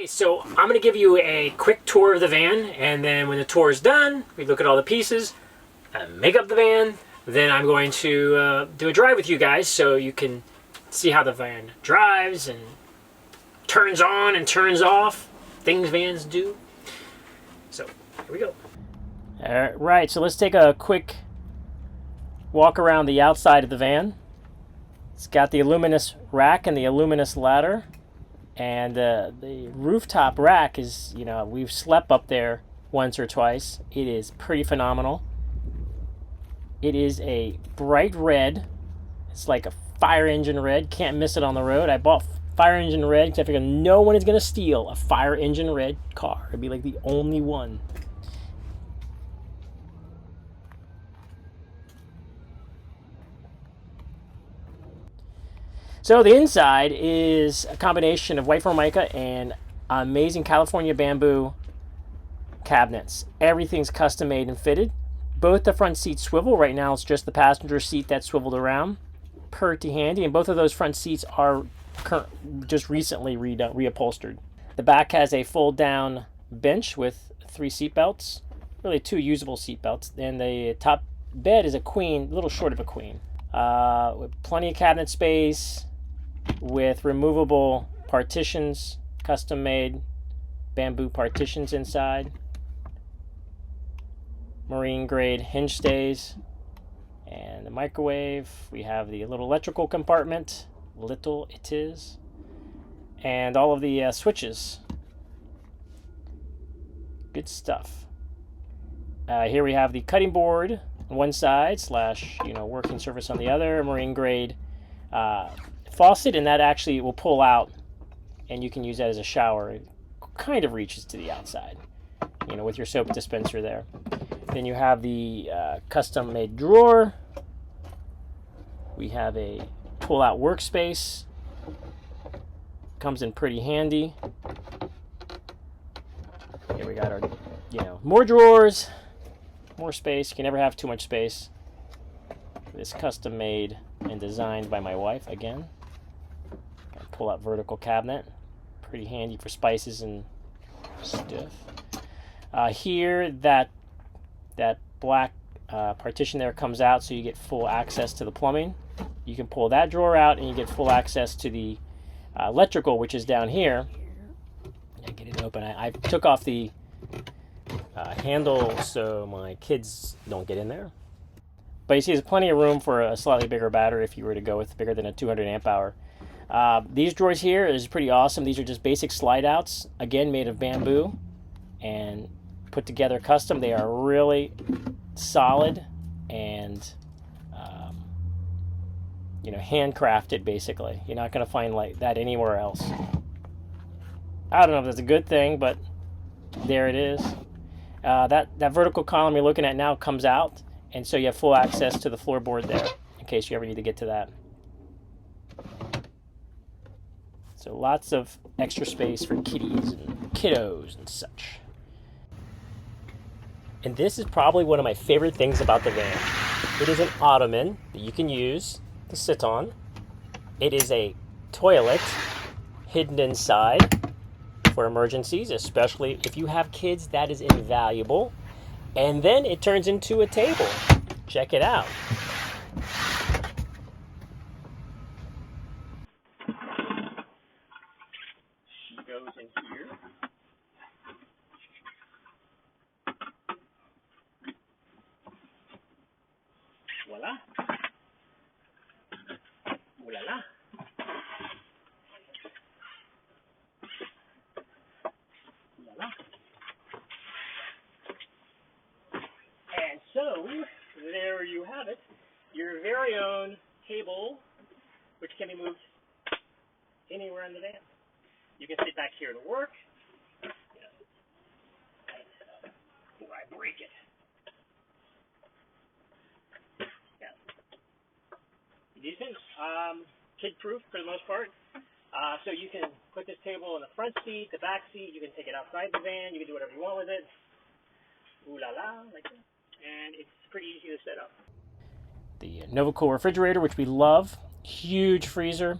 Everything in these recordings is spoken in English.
So I'm going to give you a quick tour of the van, and then when the tour is done, we look at all the pieces, make up the van. Then I'm going to do a drive with you guys so you can see how the van drives and turns on and turns off, things vans do. So here we go. All right, so let's take a quick walk around the outside of the van. It's got the Illuminous rack and the Illuminous ladder. And the rooftop rack is, we've slept up there once or twice. It is pretty phenomenal. It is a bright red. It's like a fire engine red. Can't miss it on the road. I bought fire engine red because I figured no one is going to steal a fire engine red car. It'd be like the only one. So the inside is a combination of white Formica and amazing California bamboo cabinets. Everything's custom made and fitted. Both the front seats swivel. Right now it's just the passenger seat that's swiveled around. Pretty handy. And both of those front seats are just recently reupholstered. The back has a fold down bench with 3 seat belts. Really 2 usable seat belts. And the top bed is a queen, a little short of a queen. With plenty of cabinet space, with removable partitions, custom made bamboo partitions inside, marine grade hinge stays, and the microwave. We have the little electrical compartment, little it is, and all of the switches. Good stuff. Here we have the cutting board on one side / working surface on the other, marine grade faucet, and that actually will pull out and you can use that as a shower. It kind of reaches to the outside, with your soap dispenser there. Then you have the custom made drawer. We have a pull out workspace. Comes in pretty handy. Here we got our, more drawers, more space. You can never have too much space. This custom made and designed by my wife again. Pull out vertical cabinet, pretty handy for spices and stuff. Here that black partition there comes out, so you get full access to the plumbing. You can pull that drawer out and you get full access to the electrical, which is down here. I get it open. I took off the handle so my kids don't get in there. But you see there's plenty of room for a slightly bigger battery if you were to go with bigger than a 200 amp hour. These drawers here is pretty awesome. These are just basic slide outs, again made of bamboo and put together custom. They are really solid and handcrafted basically. You're not going to find like that anywhere else. I don't know if that's a good thing, but there it is. That vertical column you're looking at now comes out, and so you have full access to the floorboard there in case you ever need to get to that. So lots of extra space for kitties and kiddos and such. And this is probably one of my favorite things about the van. It is an ottoman that you can use to sit on. It is a toilet hidden inside for emergencies, especially if you have kids. That is invaluable. And then it turns into a table. Check it out. She goes in here. Voila. Ooh la la. Ooh la la. And so, there you have it. Your very own table, which can be moved anywhere in the van. You can sit back here to work. Before I break it. Yeah. Decent. Kid-proof for the most part. So you can put this table in the front seat, the back seat. You can take it outside the van. You can do whatever you want with it. Ooh la la, like that. And it's pretty easy to set up. The NovaCool refrigerator, which we love. Huge freezer.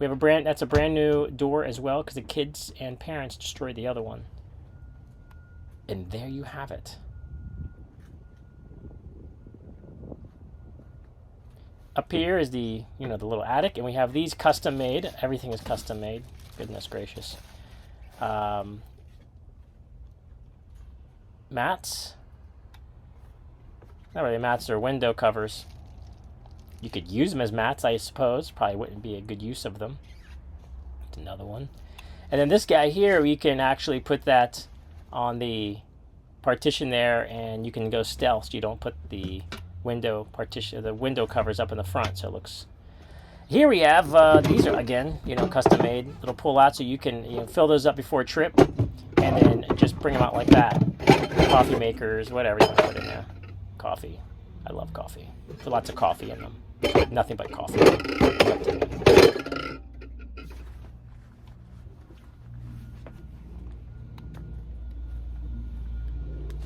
We have that's a brand new door as well because the kids and parents destroyed the other one. And there you have it. Up here is the little attic, and we have these custom made. Everything is custom made. Goodness gracious. Mats. Not really mats, they're window covers. You could use them as mats, I suppose. Probably wouldn't be a good use of them. That's another one. And then this guy here, you can actually put that on the partition there, and you can go stealth. So you don't put the window partition, the window covers up in the front, so it looks. Here we have these are again, custom made little pull out, so you can fill those up before a trip, and then just bring them out like that. Coffee makers, whatever you want to put in there. Coffee. I love coffee. Put lots of coffee in them. Nothing but coffee.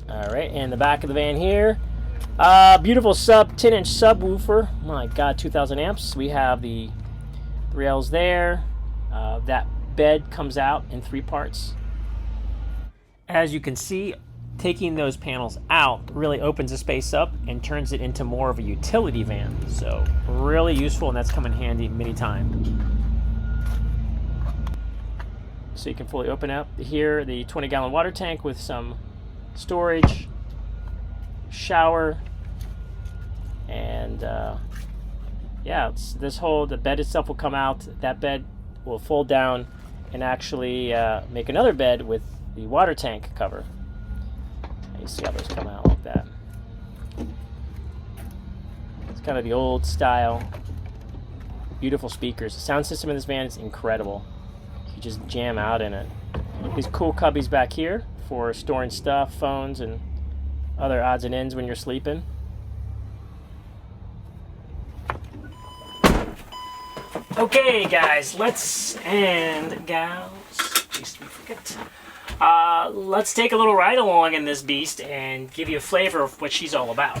Alright, and the back of the van here. Beautiful 10-inch subwoofer. My God, 2,000 amps. We have the rails there. That bed comes out in 3 parts. As you can see, taking those panels out really opens the space up and turns it into more of a utility van. So really useful, and that's come in handy many times. So you can fully open up here the 20-gallon water tank with some storage, shower, and yeah, the bed itself will come out. That bed will fold down and actually make another bed with the water tank cover. You see how those come out like that. It's kind of the old style. Beautiful speakers. The sound system in this van is incredible. You just jam out in it. These cool cubbies back here for storing stuff, phones, and other odds and ends when you're sleeping. Okay, guys, and gals, in case we forget. Let's take a little ride along in this beast and give you a flavor of what she's all about.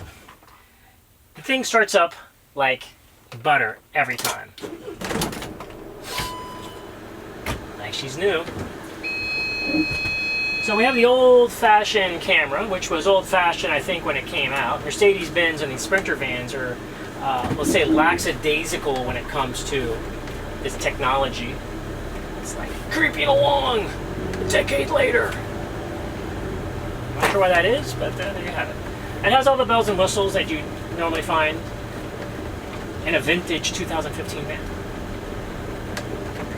The thing starts up like butter every time. Like she's new. So we have the old-fashioned camera, which was old-fashioned, I think, when it came out. Mercedes-Benz and these Sprinter vans are, let's say, lackadaisical when it comes to this technology. It's like creeping along a decade later. Not sure why that is, but there you have it. It has all the bells and whistles that you normally find in a vintage 2015 van.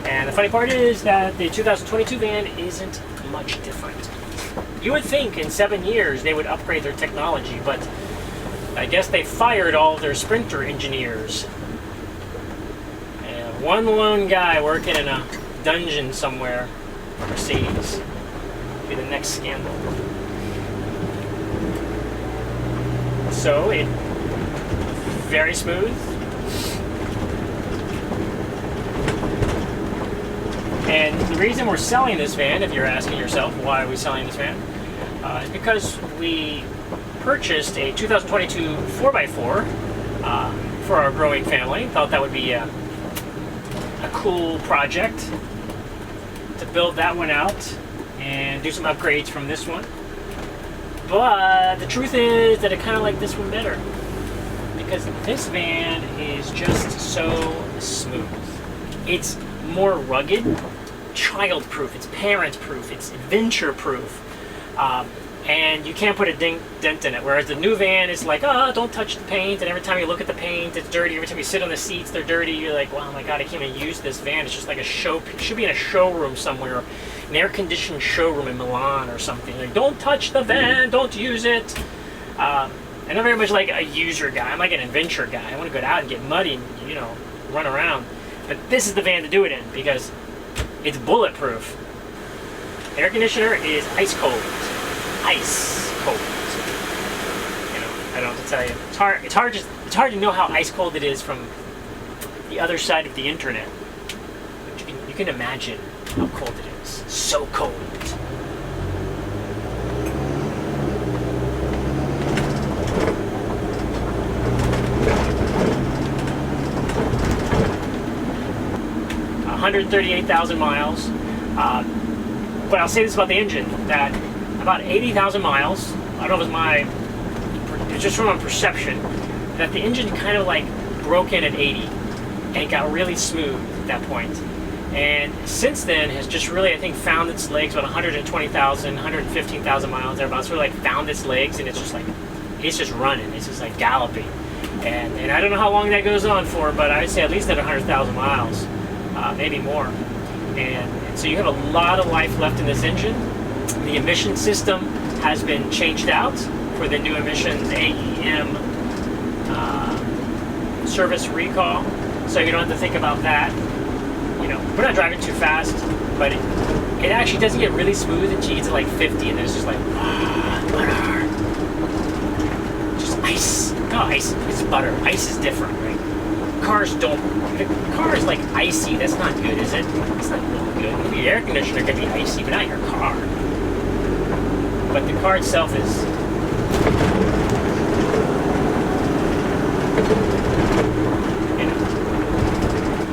And the funny part is that the 2022 van isn't much different. You would think in 7 years they would upgrade their technology, but I guess they fired all of their Sprinter engineers. And one lone guy working in a dungeon somewhere, Mercedes, be the next scandal. So it very smooth. And the reason we're selling this van, if you're asking yourself why are we selling this van, is because we purchased a 2022 4x4 for our growing family. Thought that would be a cool project to build that one out and do some upgrades from this one. But the truth is that I kind of like this one better because this van is just so smooth. It's more rugged, child-proof, it's parent-proof, it's adventure-proof, and you can't put a dent in it. Whereas the new van is like, oh, don't touch the paint, and every time you look at the paint, it's dirty. Every time you sit on the seats, they're dirty. You're like, wow, my God, I can't even use this van. It's just like a show. It should be in a showroom somewhere, an air-conditioned showroom in Milan or something. Like, don't touch the van, don't use it. I'm not very much like a user guy. I'm like an adventure guy. I want to go out and get muddy and, run around. But this is the van to do it in because it's bulletproof. Air conditioner is ice cold. Ice cold. I don't know what to tell you. It's hard to know how ice cold it is from the other side of the internet. But you can imagine how cold it is. So cold. 138,000 miles. But I'll say this about the engine, that about 80,000 miles, I don't know if it's just from my perception, that the engine kind of like broke in at 80 and it got really smooth at that point. And since then has just really, I think, found its legs about 120,000, 115,000 miles thereabouts. Really like found its legs, and it's just like, it's just running. It's just like galloping. And I don't know how long that goes on for, but I would say at least at 100,000 miles, maybe more. And so you have a lot of life left in this engine. The emission system has been changed out for the new emissions AEM service recall, so you don't have to think about that. You know, we're not driving too fast, but it actually doesn't get really smooth until you get to like 50, and then it's just like, butter. Just ice. No, ice. It's butter. Ice is different, right? Cars don't. The car is like icy. That's not good, is it? It's not really good. Maybe the air conditioner can be icy, but not your car. But the car itself is.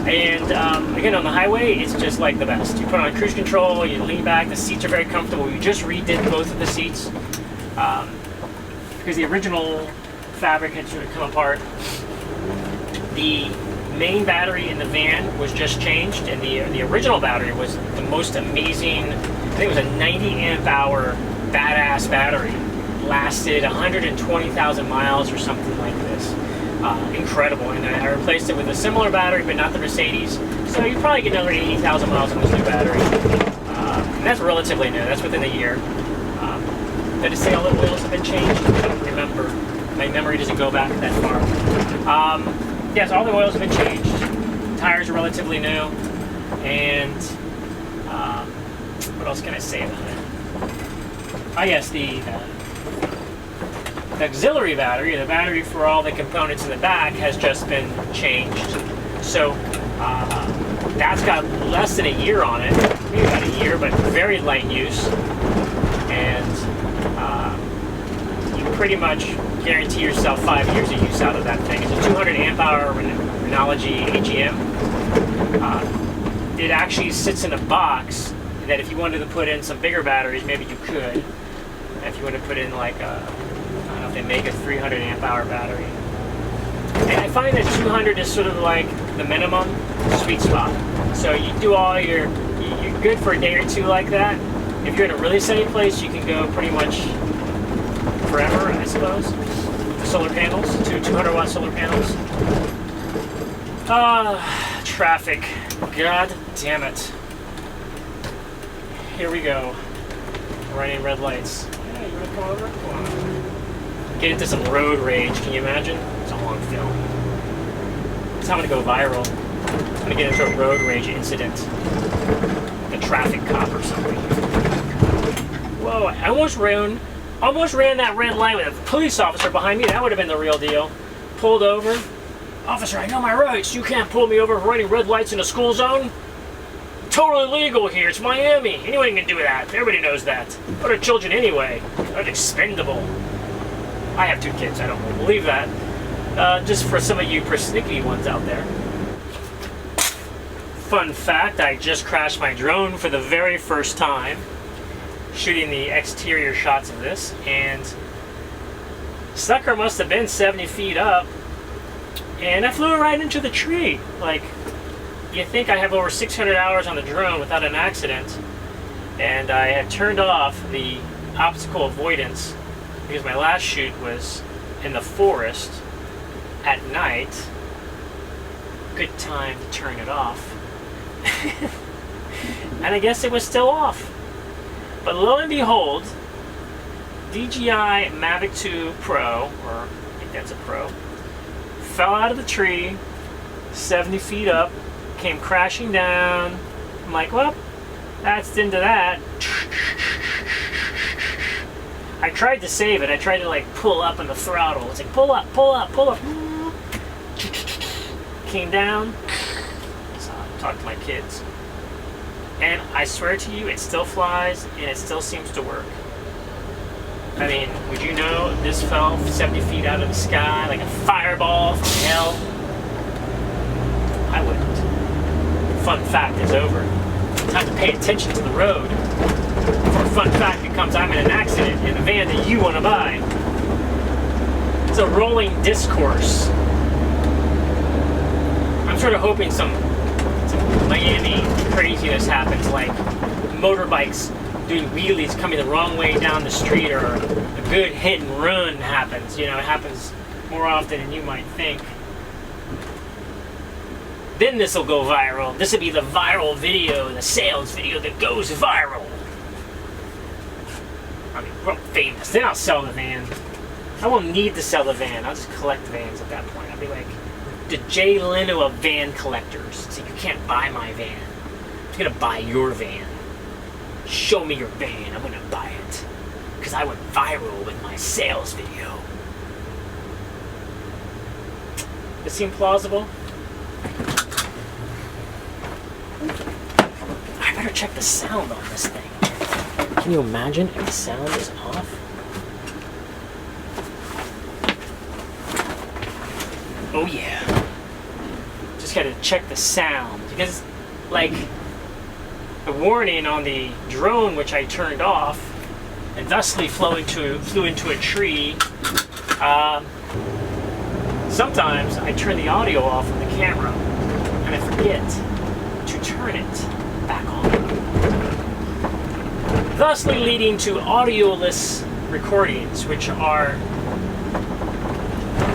And again, on the highway, it's just like the best. You put on cruise control, you lean back, the seats are very comfortable. We just redid both of the seats because the original fabric had sort of come apart. The main battery in the van was just changed, and the original battery was the most amazing. I think it was a 90 amp hour badass battery. Lasted 120,000 miles or something like this. Incredible. And I replaced it with a similar battery, but not the Mercedes. So you probably get another 80,000 miles on this new battery. And that's relatively new. That's within a year. Did I say all the oils have been changed? I don't remember. My memory doesn't go back that far. Yes, all the oils have been changed. Tires are relatively new. And what else can I say about it? Oh yes, the auxiliary battery, the battery for all the components in the back, has just been changed. So that's got less than a year on it, maybe about a year, but very light use. And you pretty much guarantee yourself 5 years of use out of that thing. It's a 200 amp hour Renology AGM. It actually sits in a box that if you wanted to put in some bigger batteries, maybe you could. If you want to put in like a, I don't know if they make a 300 amp hour battery. And I find that 200 is sort of like the minimum sweet spot. So you do all you're good for a day or two like that. If you're in a really sunny place, you can go pretty much forever, I suppose. The solar panels, 200 watt solar panels. Traffic. God damn it. Here we go. Running red lights. Hey, you wanna come over? Come on. Get into some road rage, can you imagine? It's a long film. It's how I'm gonna go viral. I'm gonna get into a road rage incident. A traffic cop or something. Whoa, I almost ran that red light with a police officer behind me. That would have been the real deal. Pulled over. Officer, I know my rights. You can't pull me over for running red lights in a school zone. Totally legal here. It's Miami. Anyone can do that. Everybody knows that. What are children anyway? They're expendable. I have 2 kids. I don't believe that. Just for some of you persnickety ones out there. Fun fact, I just crashed my drone for the very first time, shooting the exterior shots of this, and sucker must have been 70 feet up, and I flew right into the tree. Like, you think I have over 600 hours on the drone without an accident, and I had turned off the obstacle avoidance because my last shoot was in the forest at night. Good time to turn it off. And I guess it was still off. But lo and behold, DJI Mavic 2 Pro, or I think that's a Pro, fell out of the tree, 70 feet up, came crashing down. I'm like, well, that's the end of that. I tried to save it. I tried to like pull up on the throttle. It's like pull up, pull up, pull up. Came down. So I talked to my kids. And I swear to you, it still flies and it still seems to work. I mean, would you know this fell 70 feet out of the sky like a fireball from hell? I wouldn't. fun fact is over. Time to pay attention to the road. Before a fun fact becomes I'm in an accident in the van that you want to buy. It's a rolling discourse. I'm sort of hoping some Miami craziness happens, like motorbikes doing wheelies coming the wrong way down the street, or a good hit and run happens. You know, it happens more often than you might think. Then this will go viral. This will be the viral video, the sales video that goes viral. I mean, we're famous. Then I'll sell the van. I won't need to sell the van. I'll just collect vans at that point. I'll be like the Jay Leno of van collectors. So you can't buy my van. I'm gonna buy your van. Show me your van. I'm gonna buy it. Because I went viral with my sales video. Does it seem plausible? I better check the sound on this thing. Can you imagine if the sound is off? Oh yeah. Just gotta check the sound. Because, like, the warning on the drone, which I turned off, and thusly flew into a tree. Sometimes I turn the audio off of the camera, and I forget to turn it back on. Thusly leading to audioless recordings, which are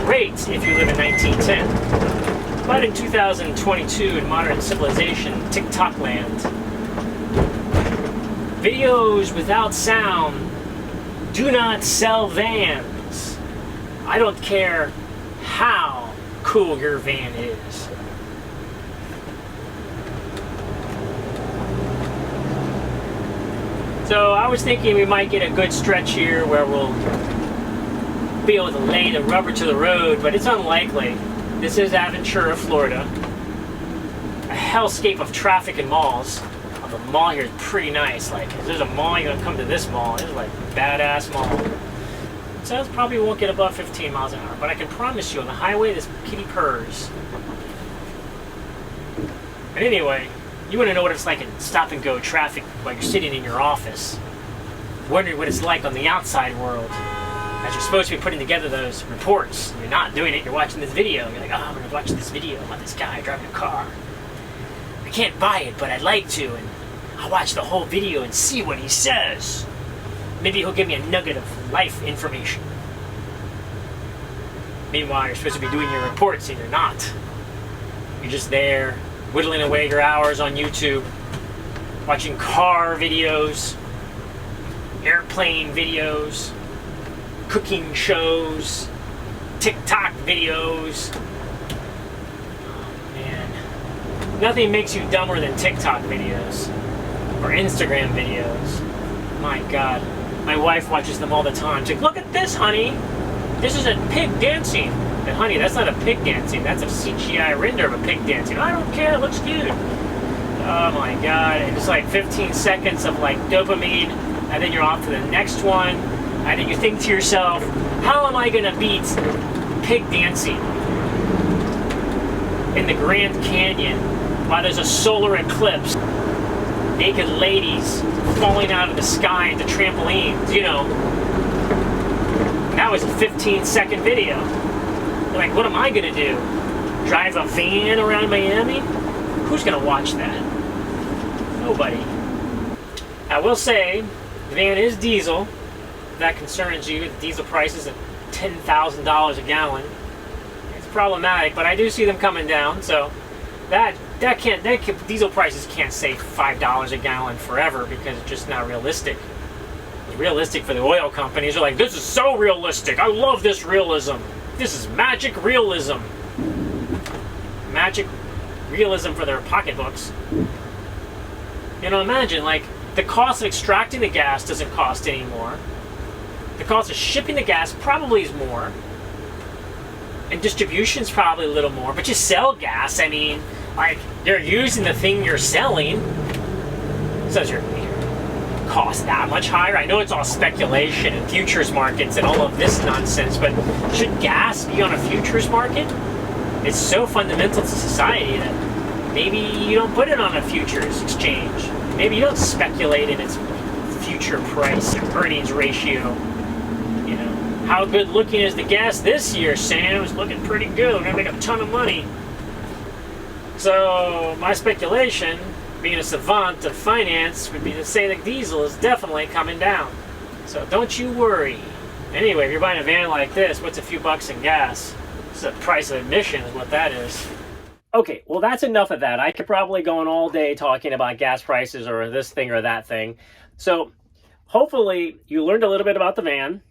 great if you live in 1910. But in 2022, in modern civilization, TikTok land, videos without sound do not sell vans. I don't care how cool your van is. So I was thinking we might get a good stretch here where we'll be able to lay the rubber to the road, but it's unlikely. This is Aventura, Florida. A hellscape of traffic and malls. The mall here is pretty nice. Like, if there's a mall, you're gonna come to this mall. It's like a badass mall. It says probably won't get above 15 miles an hour, but I can promise you on the highway, this kitty purrs. And anyway, you want to know what it's like in stop and go traffic while you're sitting in your office, wondering what it's like on the outside world, as you're supposed to be putting together those reports. You're not doing it. You're watching this video. You're like, oh, I'm gonna watch this video about this guy driving a car. I can't buy it, but I'd like to, and I'll watch the whole video and see what he says. Maybe he'll give me a nugget of life information. Meanwhile, you're supposed to be doing your reports, and you're not. You're just there, whittling away your hours on YouTube, watching car videos, airplane videos, cooking shows, TikTok videos. Nothing makes you dumber than TikTok videos or Instagram videos. My God. My wife watches them all the time. She's like, look at this, honey. This is a pig dancing. And honey, that's not a pig dancing. That's a CGI render of a pig dancing. I don't care. It looks cute. Oh my God. And it's like 15 seconds of like dopamine, and then you're off to the next one. And then you think to yourself, how am I going to beat pig dancing in the Grand Canyon while there's a solar eclipse? Naked ladies falling out of the sky into trampolines, you know. That was a 15-second video. You're like, what am I gonna do? Drive a van around Miami? Who's gonna watch that? Nobody. I will say, the van is diesel. If that concerns you, the diesel price is at $10,000 a gallon. It's problematic, but I do see them coming down, so diesel prices can't stay $5 a gallon forever because it's just not realistic. It's realistic for the oil companies. They're like, this is so realistic. I love this realism. This is magic realism. Magic realism for their pocketbooks. You know, imagine, like, the cost of extracting the gas doesn't cost any more. The cost of shipping the gas probably is more. And distribution's probably a little more. But you sell gas, I mean, like, they're using the thing you're selling. So does your cost that much higher? I know it's all speculation and futures markets and all of this nonsense, but should gas be on a futures market? It's so fundamental to society that Maybe you don't put it on a futures exchange. Maybe you don't speculate in its future price earnings ratio. You know, how good looking is the gas this year, Sam? It's looking pretty good. We're gonna make a ton of money. So my speculation, being a savant of finance, would be to say that diesel is definitely coming down. So don't you worry. Anyway, if you're buying a van like this, what's a few bucks in gas? It's the price of admission is what that is. Okay, well that's enough of that. I could probably go on all day talking about gas prices or this thing or that thing. So hopefully you learned a little bit about the van,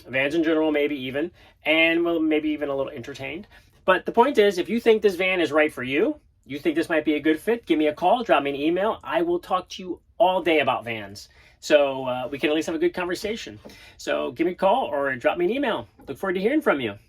vans in general maybe even, and well, maybe even a little entertained. But the point is, if you think this van is right for you, you think this might be a good fit, give me a call, drop me an email. I will talk to you all day about vans. So we can at least have a good conversation. So give me a call or drop me an email. Look forward to hearing from you.